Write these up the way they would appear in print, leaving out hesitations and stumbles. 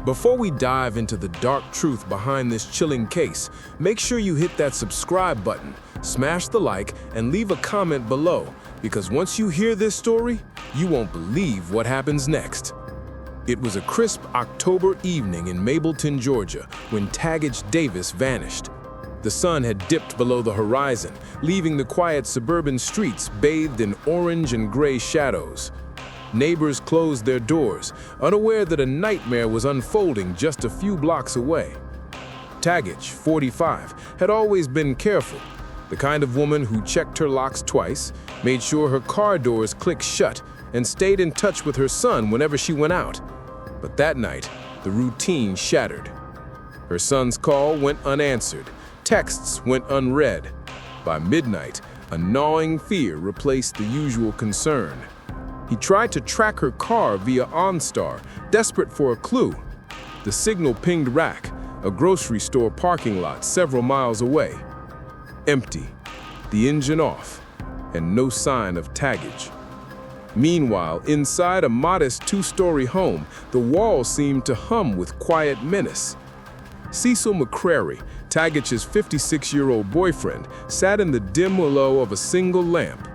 Before we dive into the dark truth behind this chilling case, make sure you hit that subscribe button, smash the like, and leave a comment below, because once you hear this story, you won't believe what happens next. It was a crisp October evening in Mableton, Georgia, when Tange Davis vanished. The sun had dipped below the horizon, leaving the quiet suburban streets bathed in orange and gray shadows. Neighbors closed their doors, unaware that a nightmare was unfolding just a few blocks away. Tange, 45, had always been careful, the kind of woman who checked her locks twice, made sure her car doors clicked shut, and stayed in touch with her son whenever she went out. But that night, the routine shattered. Her son's call went unanswered, texts went unread. By midnight, a gnawing fear replaced the usual concern. He tried to track her car via OnStar, desperate for a clue. The signal pinged Rack, a grocery store parking lot several miles away. Empty, the engine off, and no sign of Tange. Meanwhile, inside a modest two-story home, the walls seemed to hum with quiet menace. Cecil McCrary, Tange's 56-year-old boyfriend, sat in the dim glow of a single lamp.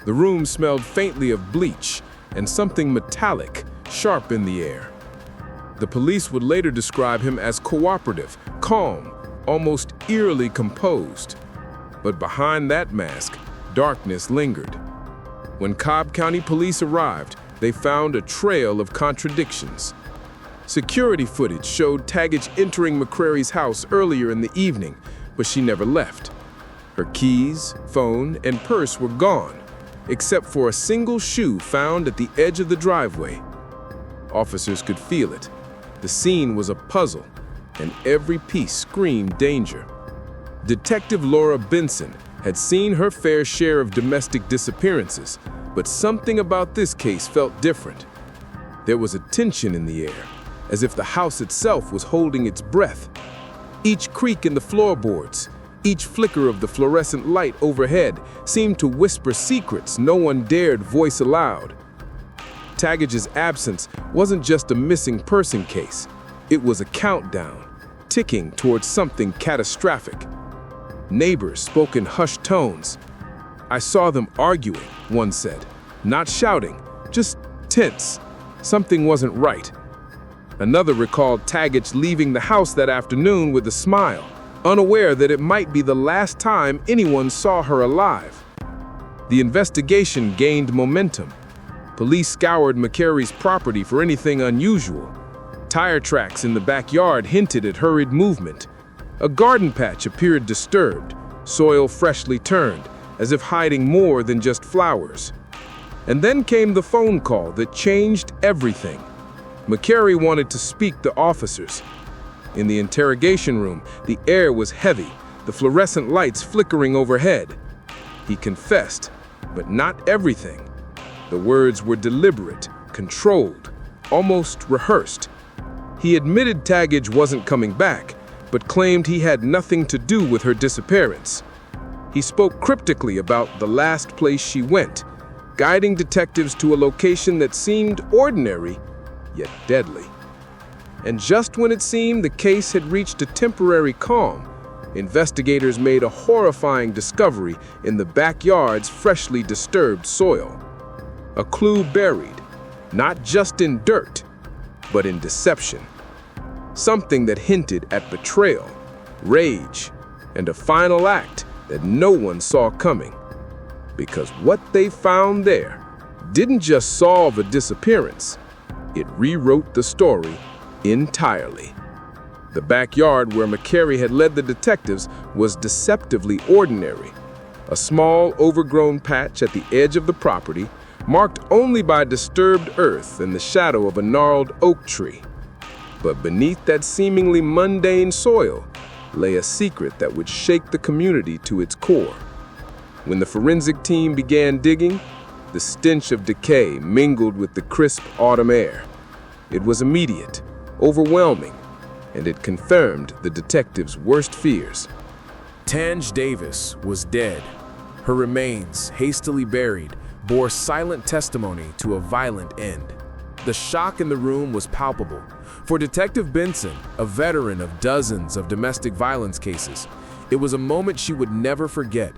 The room smelled faintly of bleach and something metallic, sharp in the air. The police would later describe him as cooperative, calm, almost eerily composed. But behind that mask, darkness lingered. When Cobb County Police arrived, they found a trail of contradictions. Security footage showed Tange entering McCrary's house earlier in the evening, but she never left. Her keys, phone, and purse were gone, except for a single shoe found at the edge of the driveway. Officers could feel it. The scene was a puzzle, and every piece screamed danger. Detective Laura Benson had seen her fair share of domestic disappearances, but something about this case felt different. There was a tension in the air, as if the house itself was holding its breath. Each creak in the floorboards, each flicker of the fluorescent light overhead seemed to whisper secrets no one dared voice aloud. Tange's absence wasn't just a missing person case. It was a countdown, ticking towards something catastrophic. Neighbors spoke in hushed tones. "I saw them arguing," one said. "Not shouting, just tense. Something wasn't right." Another recalled Tange leaving the house that afternoon with a smile, unaware that it might be the last time anyone saw her alive. The investigation gained momentum. Police scoured McCrary's property for anything unusual. Tire tracks in the backyard hinted at hurried movement. A garden patch appeared disturbed, soil freshly turned, as if hiding more than just flowers. And then came the phone call that changed everything. McCrary wanted to speak to officers. In the interrogation room, the air was heavy, the fluorescent lights flickering overhead. He confessed, but not everything. The words were deliberate, controlled, almost rehearsed. He admitted Tange wasn't coming back, but claimed he had nothing to do with her disappearance. He spoke cryptically about the last place she went, guiding detectives to a location that seemed ordinary, yet deadly. And just when it seemed the case had reached a temporary calm, investigators made a horrifying discovery in the backyard's freshly disturbed soil. A clue buried, not just in dirt, but in deception. Something that hinted at betrayal, rage, and a final act that no one saw coming. Because what they found there didn't just solve a disappearance, it rewrote the story entirely. The backyard where McCrary had led the detectives was deceptively ordinary. A small, overgrown patch at the edge of the property, marked only by disturbed earth and the shadow of a gnarled oak tree. But beneath that seemingly mundane soil lay a secret that would shake the community to its core. When the forensic team began digging, the stench of decay mingled with the crisp autumn air. It was immediate, overwhelming, and it confirmed the detectives' worst fears. Tange Davis was dead. Her remains, hastily buried, bore silent testimony to a violent end. The shock in the room was palpable. For Detective Benson, a veteran of dozens of domestic violence cases, it was a moment she would never forget.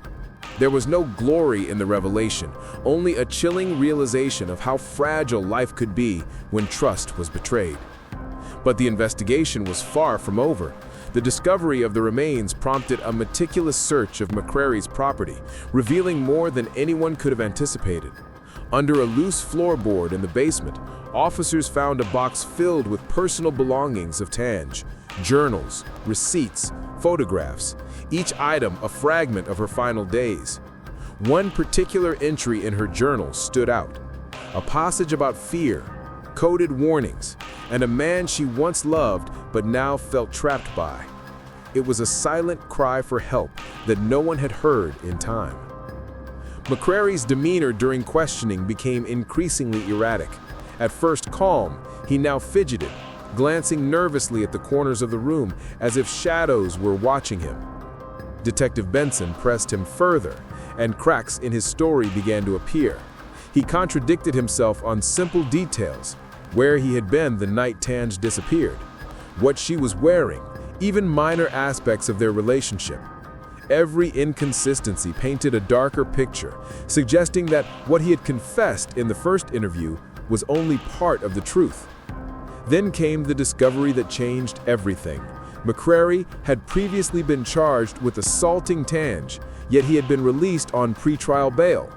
There was no glory in the revelation, only a chilling realization of how fragile life could be when trust was betrayed. But the investigation was far from over. The discovery of the remains prompted a meticulous search of McCrary's property, revealing more than anyone could have anticipated. Under a loose floorboard in the basement, officers found a box filled with personal belongings of Tange: journals, receipts, photographs, each item a fragment of her final days. One particular entry in her journal stood out: a passage about fear, coded warnings, and a man she once loved but now felt trapped by. It was a silent cry for help that no one had heard in time. McCrary's demeanor during questioning became increasingly erratic. At first calm, he now fidgeted, glancing nervously at the corners of the room as if shadows were watching him. Detective Benson pressed him further, and cracks in his story began to appear. He contradicted himself on simple details: where he had been the night Tange disappeared, what she was wearing, even minor aspects of their relationship. Every inconsistency painted a darker picture, suggesting that what he had confessed in the first interview was only part of the truth. Then came the discovery that changed everything. McCrary had previously been charged with assaulting Tange, yet he had been released on pretrial bail.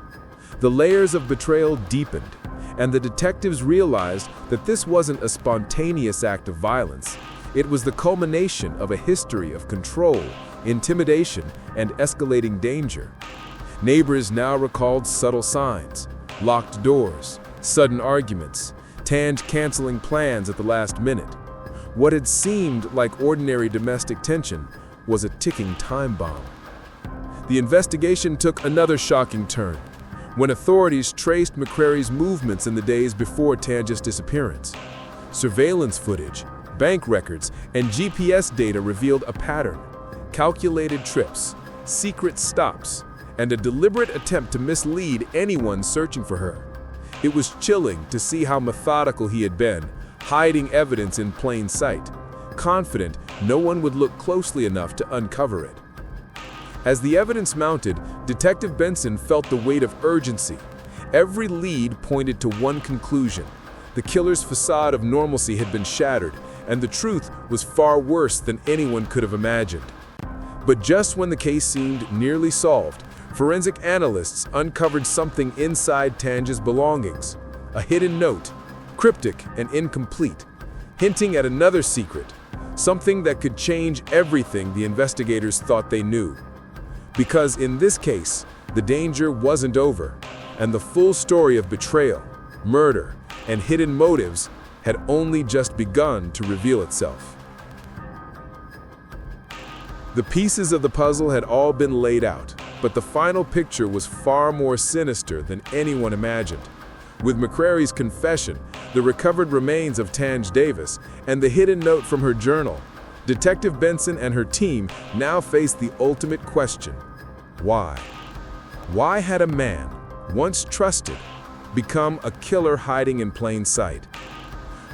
The layers of betrayal deepened, and the detectives realized that this wasn't a spontaneous act of violence. It was the culmination of a history of control, intimidation, and escalating danger. Neighbors now recalled subtle signs: locked doors, sudden arguments, Tange canceling plans at the last minute. What had seemed like ordinary domestic tension was a ticking time bomb. The investigation took another shocking turn when authorities traced McCrary's movements in the days before Tange's disappearance. Surveillance footage, bank records, and GPS data revealed a pattern: calculated trips, secret stops, and a deliberate attempt to mislead anyone searching for her. It was chilling to see how methodical he had been, hiding evidence in plain sight, confident no one would look closely enough to uncover it. As the evidence mounted, Detective Benson felt the weight of urgency. Every lead pointed to one conclusion: the killer's facade of normalcy had been shattered, and the truth was far worse than anyone could have imagined. But just when the case seemed nearly solved, forensic analysts uncovered something inside Tange's belongings: a hidden note, cryptic and incomplete, hinting at another secret, something that could change everything the investigators thought they knew. Because in this case, the danger wasn't over, and the full story of betrayal, murder, and hidden motives had only just begun to reveal itself. The pieces of the puzzle had all been laid out, but the final picture was far more sinister than anyone imagined. With McCrary's confession, the recovered remains of Tange Davis, and the hidden note from her journal, Detective Benson and her team now faced the ultimate question: why? Why had a man, once trusted, become a killer hiding in plain sight?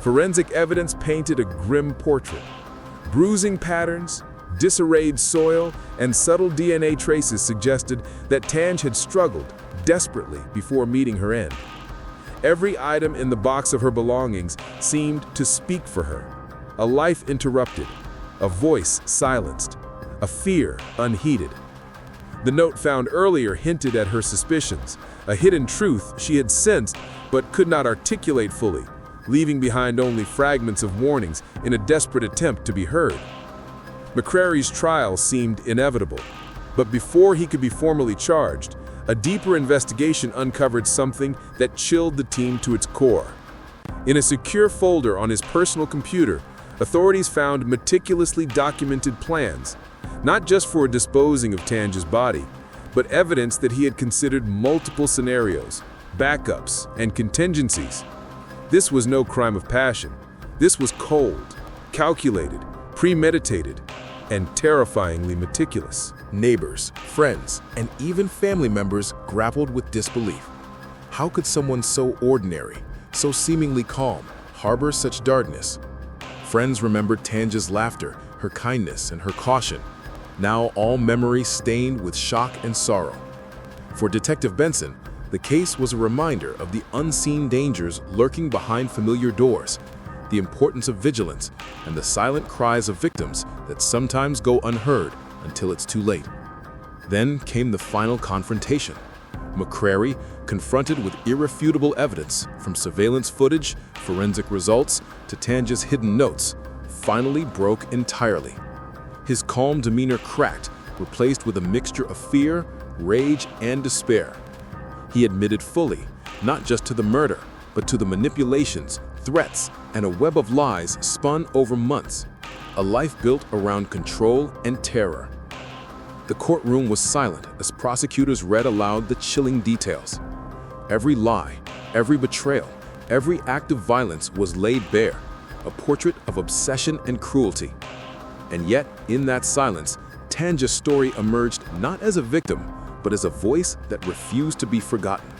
Forensic evidence painted a grim portrait. Bruising patterns, disarrayed soil, and subtle DNA traces suggested that Tange had struggled desperately before meeting her end. Every item in the box of her belongings seemed to speak for her: a life interrupted, a voice silenced, a fear unheeded. The note found earlier hinted at her suspicions, a hidden truth she had sensed but could not articulate fully, leaving behind only fragments of warnings in a desperate attempt to be heard. McCrary's trial seemed inevitable, but before he could be formally charged, a deeper investigation uncovered something that chilled the team to its core. In a secure folder on his personal computer, authorities found meticulously documented plans, not just for disposing of Tange's body, but evidence that he had considered multiple scenarios, backups, and contingencies. This was no crime of passion. This was cold, calculated, premeditated, and terrifyingly meticulous. Neighbors, friends, and even family members grappled with disbelief. How could someone so ordinary, so seemingly calm, harbors such darkness? Friends remembered Tange's laughter, her kindness, and her caution, now all memories stained with shock and sorrow. For Detective Benson, the case was a reminder of the unseen dangers lurking behind familiar doors, the importance of vigilance, and the silent cries of victims that sometimes go unheard until it's too late. Then came the final confrontation. McCrary, confronted with irrefutable evidence from surveillance footage, forensic results, to Tange's hidden notes, finally broke entirely. His calm demeanor cracked, replaced with a mixture of fear, rage, and despair. He admitted fully, not just to the murder, but to the manipulations, threats, and a web of lies spun over months, a life built around control and terror. The courtroom was silent as prosecutors read aloud the chilling details. Every lie, every betrayal, every act of violence was laid bare, a portrait of obsession and cruelty. And yet, in that silence, Tange's story emerged not as a victim, but as a voice that refused to be forgotten.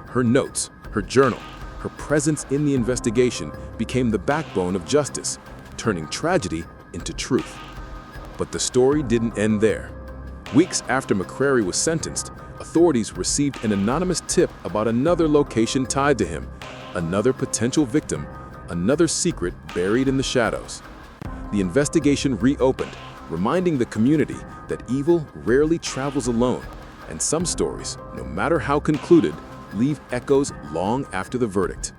Her notes, her journal, her presence in the investigation became the backbone of justice, turning tragedy into truth. But the story didn't end there. Weeks after McCrary was sentenced, authorities received an anonymous tip about another location tied to him, another potential victim, another secret buried in the shadows. The investigation reopened, reminding the community that evil rarely travels alone, and some stories, no matter how concluded, leave echoes long after the verdict.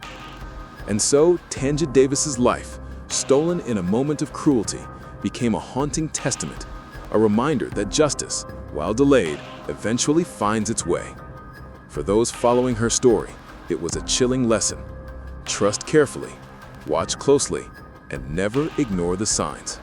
And so, Tange Davis's life, stolen in a moment of cruelty, became a haunting testament, a reminder that justice, while delayed, eventually finds its way. For those following her story, it was a chilling lesson. Trust carefully, watch closely, and never ignore the signs.